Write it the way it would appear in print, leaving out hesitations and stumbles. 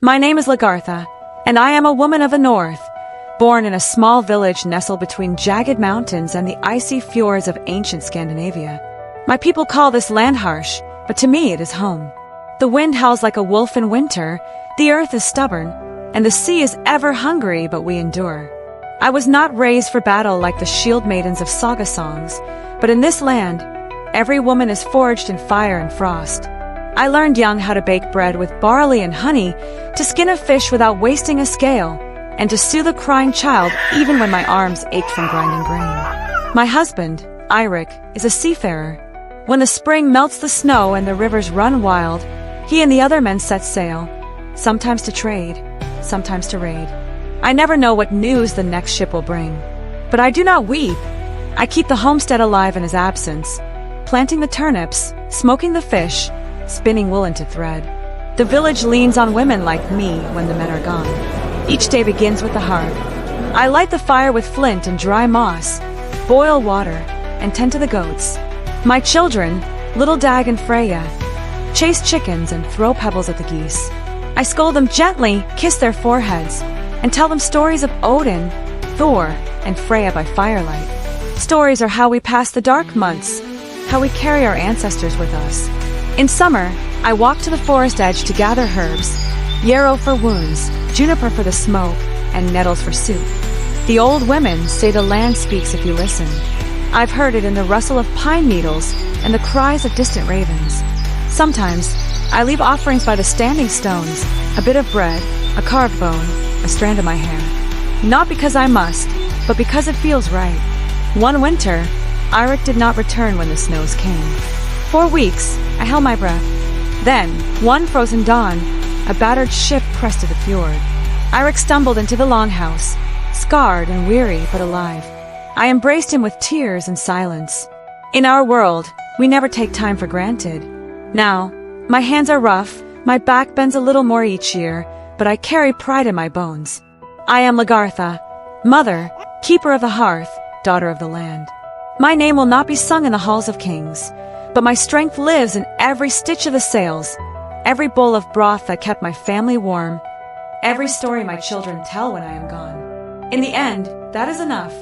My name is Lagartha, and I am a woman of the north, born in a small village nestled between jagged mountains and the icy fjords of ancient Scandinavia. My people call this land harsh, but to me it is home. The wind howls like a wolf in winter, the earth is stubborn, and the sea is ever hungry, but we endure. I was not raised for battle like the shield-maidens of saga songs, but in this land, every woman is forged in fire and frost. I learned young how to bake bread with barley and honey, to skin a fish without wasting a scale, and to soothe a crying child even when my arms ached from grinding grain. My husband, Eirik, is a seafarer. When the spring melts the snow and the rivers run wild, he and the other men set sail, sometimes to trade, sometimes to raid. I never know what news the next ship will bring. But I do not weep. I keep the homestead alive in his absence, planting the turnips, smoking the fish, spinning wool into thread. The village leans on women like me when the men are gone. Each day begins with the hearth. I light the fire with flint and dry moss, boil water, and tend to the goats. My children, little Dag and Freya, chase chickens and throw pebbles at the geese. I scold them gently, kiss their foreheads, and tell them stories of Odin, Thor, and Freya by firelight. Stories are how we pass the dark months, how we carry our ancestors with us. In summer, I walk to the forest edge to gather herbs, yarrow for wounds, juniper for the smoke, and nettles for soup. The old women say the land speaks if you listen. I've heard it in the rustle of pine needles and the cries of distant ravens. Sometimes, I leave offerings by the standing stones, a bit of bread, a carved bone, a strand of my hair. Not because I must, but because it feels right. One winter, Eirik did not return when the snows came. 4 weeks, I held my breath. Then, one frozen dawn, a battered ship pressed to the fjord. Eirik stumbled into the longhouse, scarred and weary but alive. I embraced him with tears and silence. In our world, we never take time for granted. Now, my hands are rough, my back bends a little more each year, but I carry pride in my bones. I am Lagartha, mother, keeper of the hearth, daughter of the land. My name will not be sung in the halls of kings, but my strength lives in every stitch of the sails, every bowl of broth that kept my family warm, every story my children tell when I am gone. In the end, that is enough.